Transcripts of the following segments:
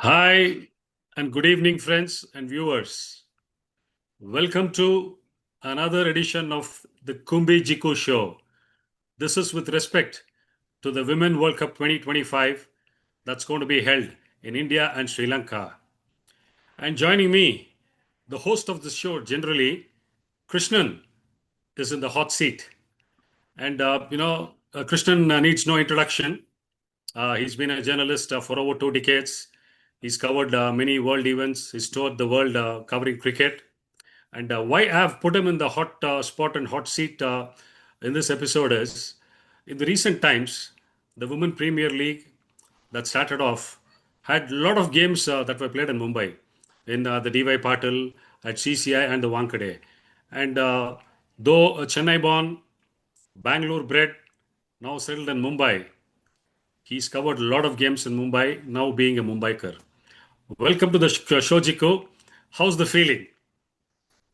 Hi and good evening, friends and viewers. Welcome to another edition of the Kumbi Show. This is with respect to the Women World Cup 2025 that's going to be held in India and Sri Lanka. And joining me, the host of the show generally, Krishnan, is in the hot seat. And, Krishnan needs no introduction. He's been a journalist for over 2 decades. He's covered many world events. He's toured the world covering cricket. And why I've put him in the hot spot and hot seat in this episode is in the recent times, the Women Premier League that started off had a lot of games that were played in Mumbai, in the DY Patil, at CCI, and the Wankhede. And though Chennai born, Bangalore bred, now settled in Mumbai, he's covered a lot of games in Mumbai, now being a Mumbaiker. Welcome to the show, Jiko. How's the feeling?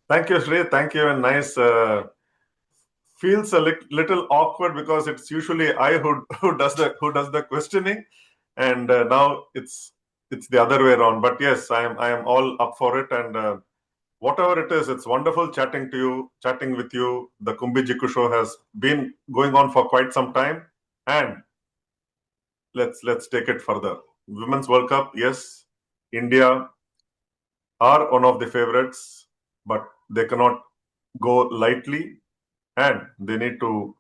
Thank you, Sri. Thank you, and nice. Feels a little awkward because it's usually I who does the questioning, and now it's the other way around. But yes, I am all up for it, and whatever it is, it's wonderful chatting with you. The Kumbi Jiku show has been going on for quite some time, and let's take it further. Women's World Cup, yes, India are one of the favorites, but they cannot go lightly and they need to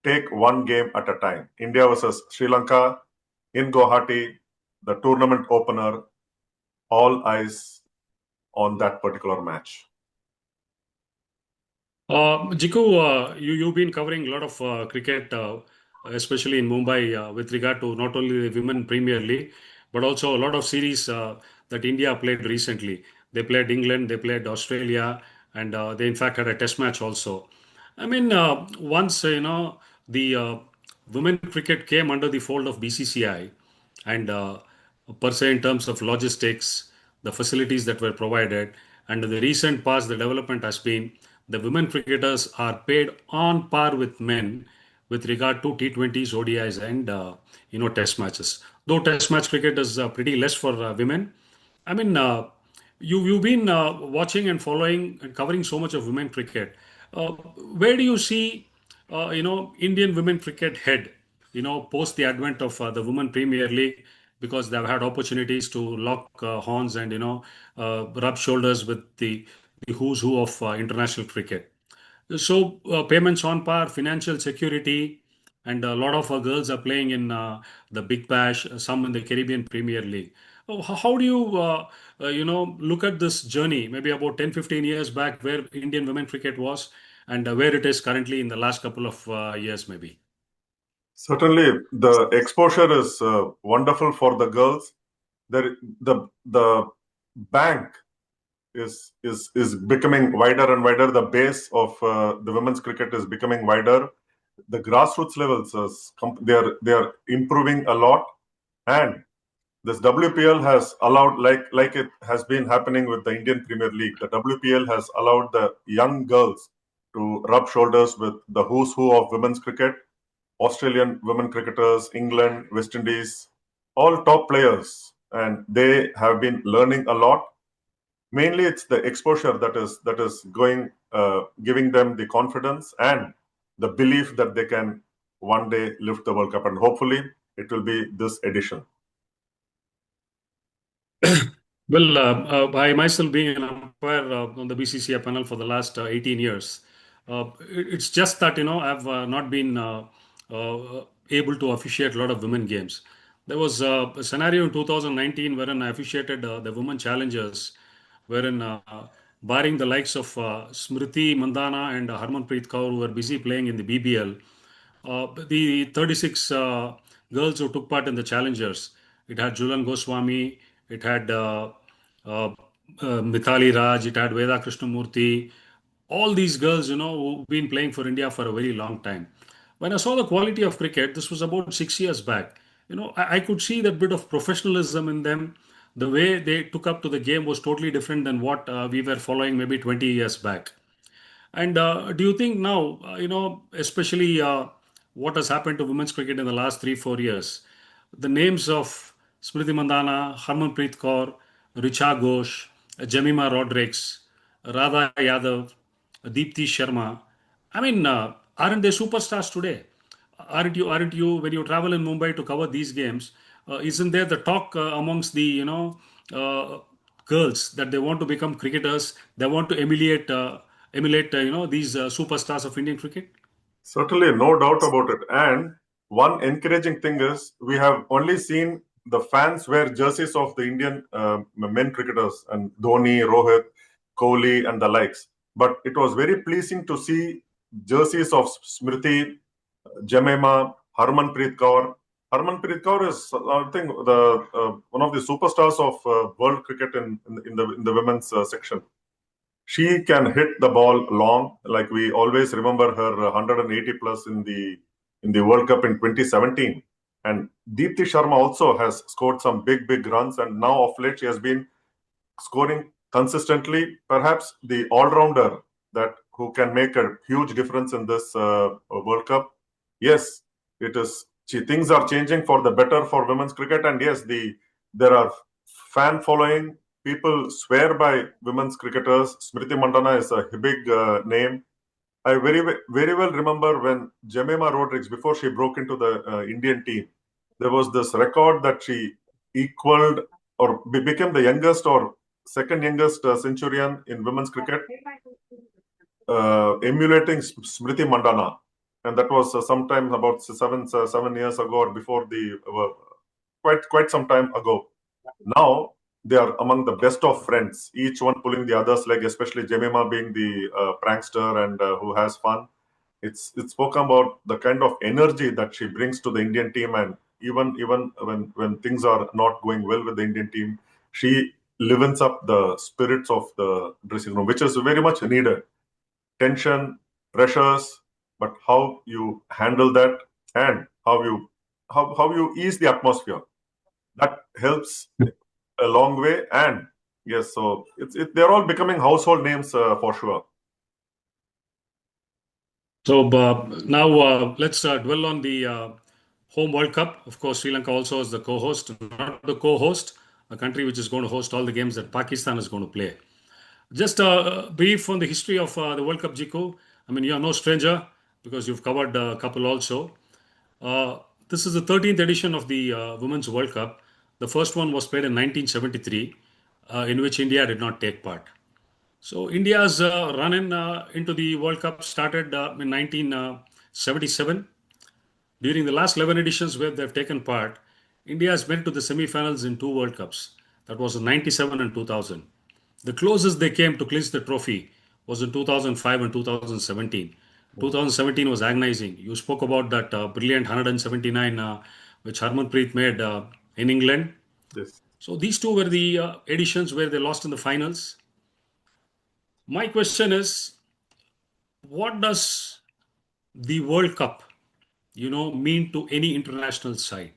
take one game at a time. India versus Sri Lanka in Guwahati, the tournament opener, all eyes on that particular match. Jiku, you've been covering a lot of cricket, especially in Mumbai, with regard to not only the Women Premier League, but also a lot of series that India played recently. They played England, they played Australia, and they in fact had a test match also. I mean, once the women cricket came under the fold of BCCI, and per se in terms of logistics, the facilities that were provided, and in the recent past, the development has been the women cricketers are paid on par with men with regard to T20s, ODIs, and test matches. Though test match cricket is pretty less for women. I mean, you've been watching and following and covering so much of women cricket. Where do you see Indian women cricket head? Post the advent of the Women Premier League, because they've had opportunities to lock horns and rub shoulders with the who's who of international cricket. So payments on par, financial security, and a lot of our girls are playing in the Big Bash, some in the Caribbean Premier League. How do you, look at this journey, maybe about 10, 15 years back, where Indian women cricket was and where it is currently in the last couple of years, maybe? Certainly, the exposure is wonderful for the girls. The bank is becoming wider and wider. The base of the women's cricket is becoming wider. The grassroots levels they are improving a lot, and this WPL has allowed, like it has been happening with the Indian Premier League. The WPL has allowed the young girls to rub shoulders with the who's who of women's cricket. Australian women cricketers, England, West Indies, all top players, and they have been learning a lot. Mainly, it's the exposure that is going, giving them the confidence and the belief that they can one day lift the World Cup, and hopefully it will be this edition. Well, I myself being an umpire on the BCCI panel for the last 18 years, it's just that I've not been able to officiate a lot of women games. There was a scenario in 2019 wherein I officiated the women challengers, wherein barring the likes of Smriti Mandana and Harmanpreet Kaur, who were busy playing in the BBL, the 36 girls who took part in the challengers. It had Julan Goswami, it had Mithali Raj, it had Veda Krishnamurthy. All these girls, who've been playing for India for a very long time. When I saw the quality of cricket, this was about 6 years back. I could see that bit of professionalism in them. The way they took up to the game was totally different than what we were following maybe 20 years back. And do you think now, especially what has happened to women's cricket in the last 3, 4 years, the names of Smriti Mandhana, Harmanpreet Kaur, Richa Ghosh, Jemima Rodrigues, Radha Yadav, Deepthi Sharma. I mean, aren't they superstars today? Aren't you when you travel in Mumbai to cover these games? Isn't there the talk amongst the uh, girls that they want to become cricketers? They want to emulate these superstars of Indian cricket. Certainly, no doubt about it. And one encouraging thing is we have only seen the fans wear jerseys of the Indian men cricketers and Dhoni, Rohit, Kohli, and the likes. But it was very pleasing to see jerseys of Smriti, Jemima, Harmanpreet Kaur. Harmanpreet Kaur is, I think, the one of the superstars of world cricket in the women's section. She can hit the ball long, like we always remember her 180 plus in the World Cup in 2017. And Deepthi Sharma also has scored some big runs, and now of late she has been scoring consistently. Perhaps the all-rounder that who can make a huge difference in this World Cup. Yes, it is. Things are changing for the better for women's cricket, and yes, there are fan following. People swear by women's cricketers. Smriti Mandana is a big name. I very well remember when Jemima Rodrigues, before she broke into the Indian team, there was this record that she equaled or became the youngest or second youngest centurion in women's cricket, emulating Smriti Mandana, and that was sometime about 7 years ago or before the quite some time ago. Now they are among the best of friends, each one pulling the other's leg, especially Jemima being the prankster and who has fun. It's spoken about the kind of energy that she brings to the Indian team, and even when things are not going well with the Indian team, she livens up the spirits of the dressing room, which is very much needed. Tension, pressures, but how you handle that and how you ease the atmosphere, that helps a long way. And yes, so they're all becoming household names for sure. So now let's dwell on the home World Cup. Of course, Sri Lanka also is the co-host, not the co-host, a country which is going to host all the games that Pakistan is going to play. Just a brief on the history of the World Cup, Jiko. I mean, you're no stranger because you've covered a couple also. Uh, this is the 13th edition of the Women's World Cup. The first one was played in 1973, in which India did not take part. So India's into the World Cup started in 1977. During the last 11 editions where they've taken part, India has made it to the semi-finals in two World Cups. That was in 97 and 2000. The closest they came to clinch the trophy was in 2005 and 2017. 2017 was agonizing. You spoke about that brilliant 179 which Harmanpreet made in England. Yes. So these two were the editions where they lost in the finals. My question is, what does the World Cup, mean to any international side?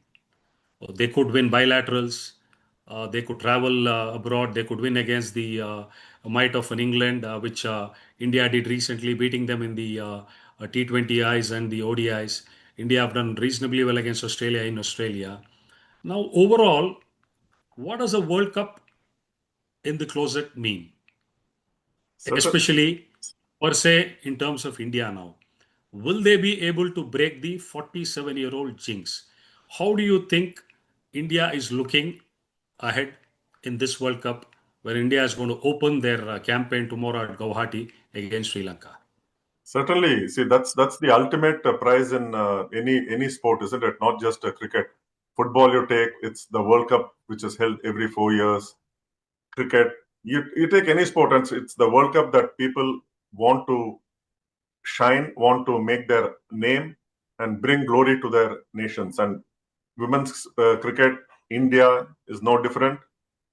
They could win bilaterals. They could travel abroad. They could win against the might of an England, which India did recently, beating them in the T20Is and the ODIs. India have done reasonably well against Australia in Australia. Now, overall, what does a World Cup in the closet mean? Certain, Especially per se in terms of India now. Will they be able to break the 47-year-old jinx? How do you think India is looking ahead in this World Cup, where India is going to open their campaign tomorrow at Guwahati against Sri Lanka? Certainly, see that's the ultimate prize in any sport, isn't it? Not just cricket. Football, you take it's the World Cup, which is held every 4 years. Cricket, you take any sport, and it's the World Cup that people want to shine, want to make their name and bring glory to their nations. And women's cricket, India is no different.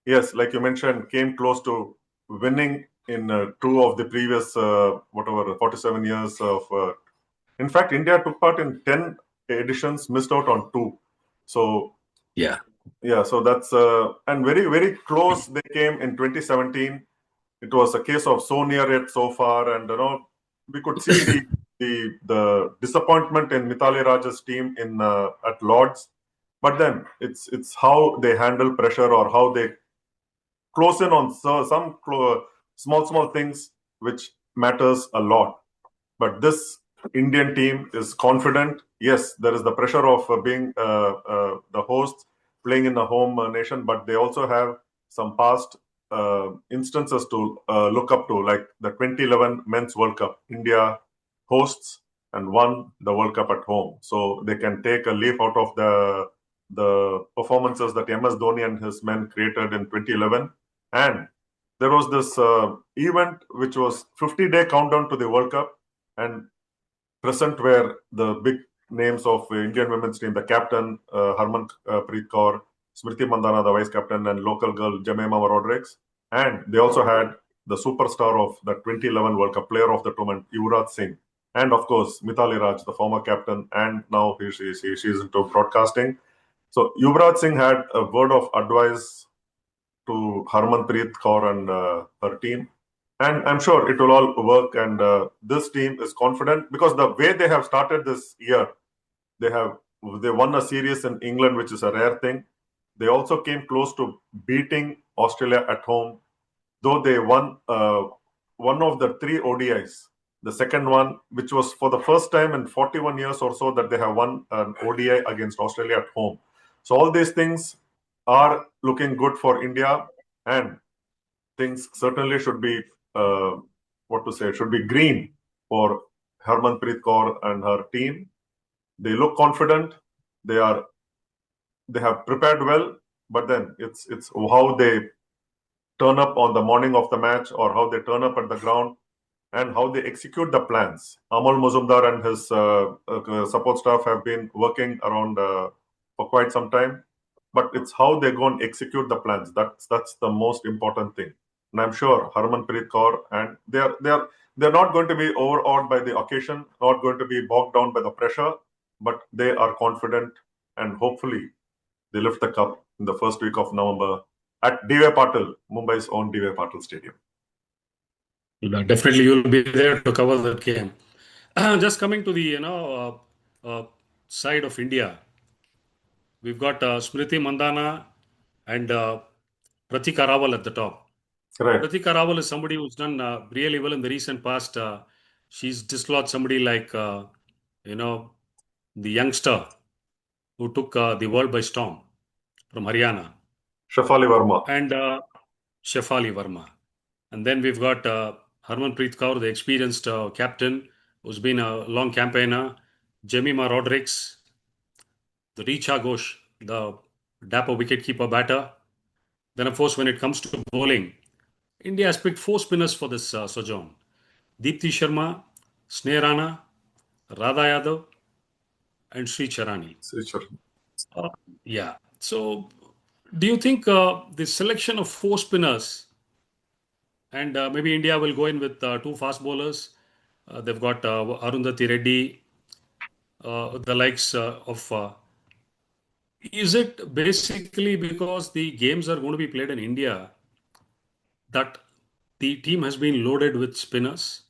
Yes, like you mentioned, came close to winning in two of the previous, 47 years of. In fact, India took part in 10 editions, missed out on two. So, Yeah. yeah, so that's, and very close they came in 2017. It was a case of so near yet so far. And, we could see the disappointment in Mithali Raj's team at Lords. But then it's how they handle pressure or how they close in on some small things which matters a lot. But this Indian team is confident. Yes, there is the pressure of being the hosts, playing in the home nation, but they also have some past instances to look up to, like the 2011 Men's World Cup. India hosts and won the World Cup at home, so they can take a leaf out of the performances that MS Dhoni and his men created in 2011. And there was this event which was 50-day countdown to the World Cup, and present were the big names of Indian women's team, the captain Harmanpreet Kaur, Smriti Mandhana, the vice captain, and local girl Jemima Rodriguez. And they also had the superstar of the 2011 World Cup, player of the tournament, Yuvraj Singh. And of course, Mithali Raj, the former captain, and now she's into broadcasting. So Yuvraj Singh had a word of advice to Harmanpreet Kaur and her team. And I'm sure it will all work. And this team is confident because the way they have started this year, they won a series in England, which is a rare thing. They also came close to beating Australia at home, though they won one of the three ODIs. The second one, which was for the first time in 41 years or so that they have won an ODI against Australia at home. So all these things are looking good for India, and things certainly should be should be green for Harmanpreet Kaur and her team. They look confident. They have prepared well, but then it's how they turn up on the morning of the match, or how they turn up at the ground, and how they execute the plans. Amal Muzumdar and his support staff have been working around for quite some time, but it's how they go and execute the plans. That's the most important thing. And I'm sure Harmanpreet Kaur, and they're not going to be overawed by the occasion, not going to be bogged down by the pressure, but they are confident, and hopefully they lift the cup in the first week of November at D.V. Patil, Mumbai's own D.V. Patil Stadium. Definitely, you'll be there to cover that game. Just coming to the side of India, we've got Smriti Mandhana and Pratika Rawal at the top. Right. Pratika Rawal is somebody who's done really well in the recent past. She's dislodged somebody like the youngster who took the world by storm from Haryana, Shafali Verma. and Shefali Verma. And then we've got Harmanpreet Kaur, the experienced captain, who's been a long campaigner, Jemima Rodriguez, the Richa Ghosh, the dapper wicketkeeper batter. Then, of course, when it comes to bowling, India has picked four spinners for this sojourn: Deepti Sharma, Sneh Rana, Radha Yadav, and Sri Charani. Yeah. So, do you think the selection of four spinners, and maybe India will go in with two fast bowlers? They've got Arundhati Reddy, the likes of. Is it basically because the games are going to be played in India that the team has been loaded with spinners?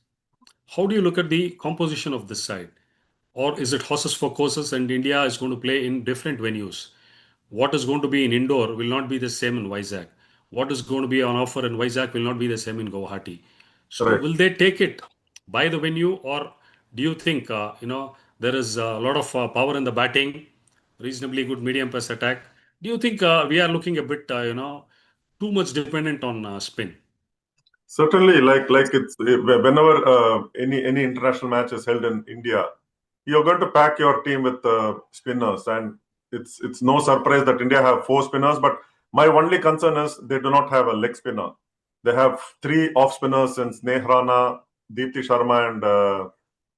How do you look at the composition of this side? Or is it horses for courses and India is going to play in different venues? What is going to be in indoor will not be the same in Vizag. What is going to be on offer in Vizag will not be the same in Guwahati. So Right. will they take it by the venue, or do you think there is a lot of power in the batting, reasonably good medium pace attack? Do you think we are looking a bit too much dependent on spin? Certainly, like it's whenever any international match is held in India, you're going to pack your team with spinners, and it's no surprise that India have four spinners. But my only concern is they do not have a leg spinner. They have three off spinners in Sneh Rana, Deepti Sharma,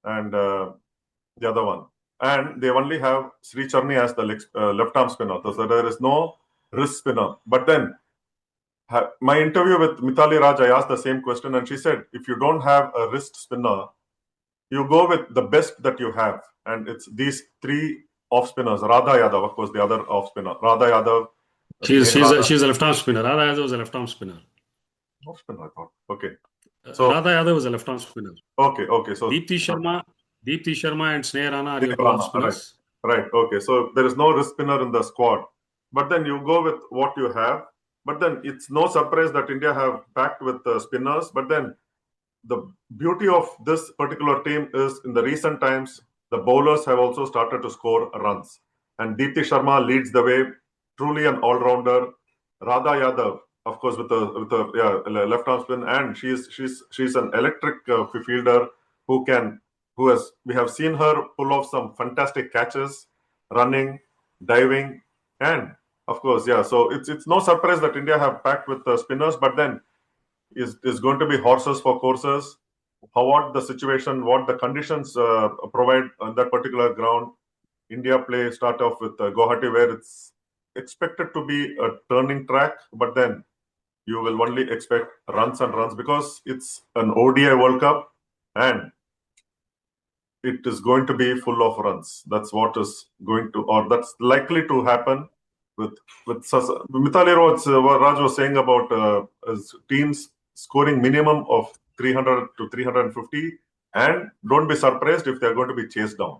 and the other one, and they only have Sri Charni as the left arm spinner. So there is no wrist spinner. But then my interview with Mithali Raj, I asked the same question, and she said, if you don't have a wrist spinner, you go with the best that you have. And it's these three off spinners. Radha Yadav, of course, the other off spinner. Radha Yadav. She's a left arm spinner. Radha Yadav is a left arm spinner. Off spinner, I thought. Okay. So Radha Yadav is a left arm spinner. okay. So Deepti Sharma and Sneh Rana are your two off spinners. Right. Okay. So there is no wrist spinner in the squad, but then you go with what you have. But then it's no surprise that India have packed with spinners. But then the beauty of this particular team is in the recent times, the bowlers have also started to score runs. And Deepti Sharma leads the way, truly an all-rounder. Radha Yadav, of course, with a left arm spin, and she's an electric fielder who can who has we have seen her pull off some fantastic catches, running, diving, and of course, yeah. So it's no surprise that India have packed with spinners, but then is going to be horses for courses. How what the situation, what the conditions provide on that particular ground. India play start off with Guwahati, where it's expected to be a turning track, but then you will only expect runs and runs because it's an ODI World Cup and it is going to be full of runs. That's what is going to, or that's likely to happen with Mithali Raj was saying about teams scoring minimum of 300 to 350, and don't be surprised if they're going to be chased down.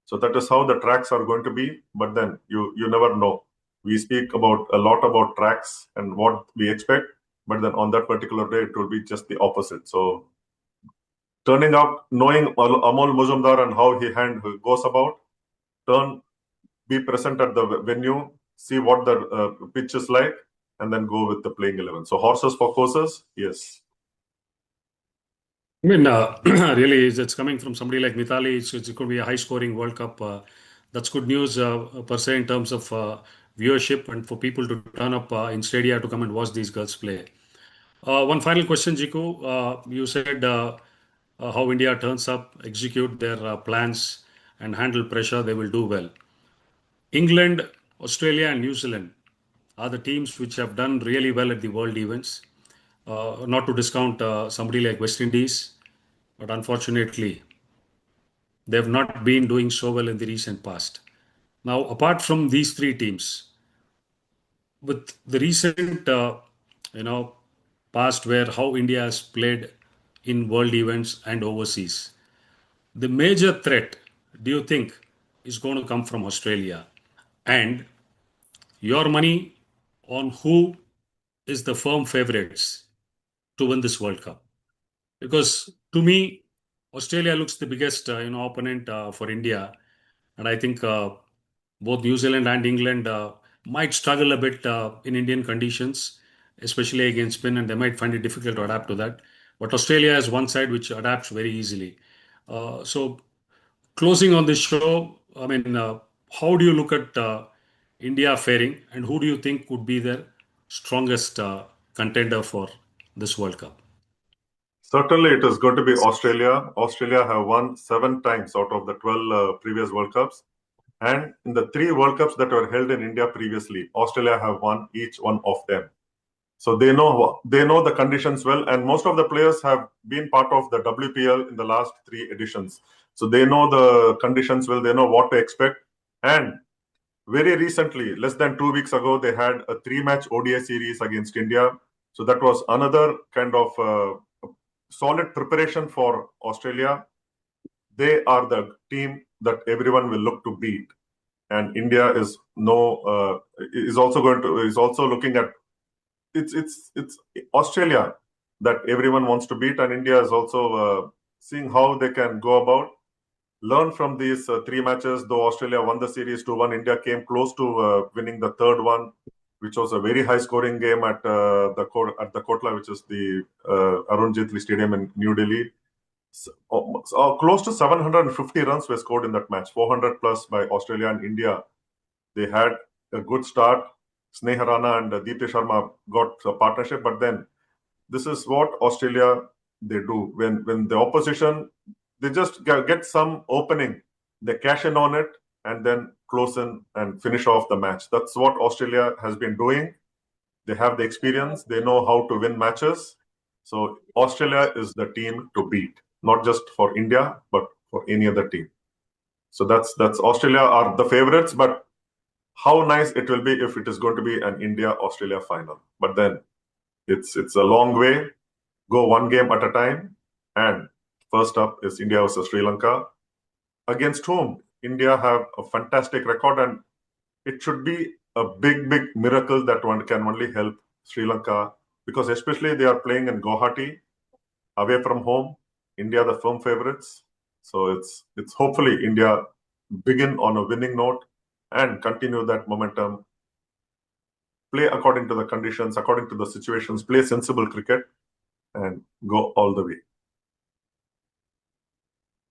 So that is how the tracks are going to be. But then you never know. We speak about a lot about tracks and what we expect, but then on that particular day it will be just the opposite. So turning up, knowing Amol Muzumdar and how he goes about, be present at the venue, see what the pitch is like, and then go with the playing 11. So horses for courses, yes. I mean, really, it's coming from somebody like Mithali. It's going to be a high-scoring World Cup. That's good news per se in terms of viewership and for people to turn up in stadia to come and watch these girls play. One final question, Jiku. You said how India turns up, execute their plans, and handle pressure, they will do well. England, Australia, and New Zealand are the teams which have done really well at the world events. Not to discount somebody like West Indies, but unfortunately, they have not been doing so well in the recent past. Now, apart from these three teams, with the recent, past where how India has played in world events and overseas, the major threat, do you think, is going to come from Australia? And your money on who is the firm favorites to win this World Cup? Because to me, Australia looks the biggest opponent for India, and I think both New Zealand and England might struggle a bit in Indian conditions, especially against spin, and they might find it difficult to adapt to that. But Australia is one side which adapts very easily. So, closing on this show, I mean, how do you look at India faring, and who do you think would be their strongest contender for this World Cup? Certainly, it is going to be Australia. Australia have won 7 times out of the 12 previous World Cups. And in the 3 World Cups that were held in India previously, Australia have won each one of them. So they know the conditions well, and most of the players have been part of the WPL in the last 3 editions. So they know the conditions well. They know what to expect. And very recently, less than 2 weeks ago, they had a 3-match ODI series against India. So that was another kind of solid preparation for Australia. They are the team that everyone will look to beat, and India is also looking at it's Australia that everyone wants to beat, and India is also seeing how they can go about learn from these 3 matches. Though Australia won the series 2-1, India came close to winning the third one, which was a very high-scoring game at the Kotla, which is the Arun Jaitley Stadium in New Delhi. Close to 750 runs were scored in that match, 400 plus by Australia and India. They had a good start. Sneha Rana and Deepti Sharma got a partnership, but then this is what Australia they do when the opposition they just get some opening, they cash in on it and then close in and finish off the match. That's what Australia has been doing. They have the experience. They know how to win matches. So Australia is the team to beat, not just for India, but for any other team. So that's Australia are the favorites, but how nice it will be if it is going to be an India-Australia final. But then it's a long way. Go one game at a time. And first up is India versus Sri Lanka. Against whom? India have a fantastic record, and it should be a big miracle that one can only help Sri Lanka, because especially they are playing in Guwahati, away from home. India the firm favorites, so it's hopefully India begin on a winning note and continue that momentum, play according to the conditions, according to the situations, play sensible cricket, and go all the way.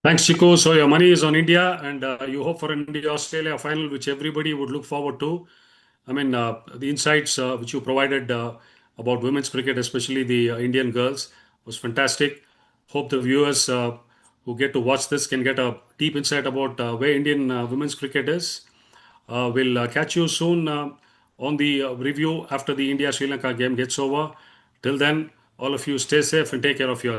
Thanks, Chico. So your money is on India, and you hope for an India-Australia final, which everybody would look forward to. I mean, the insights which you provided about women's cricket, especially the Indian girls, was fantastic. Hope the viewers who get to watch this can get a deep insight about where Indian women's cricket is. We'll catch you soon on the review after the India-Sri Lanka game gets over. Till then, all of you stay safe and take care of your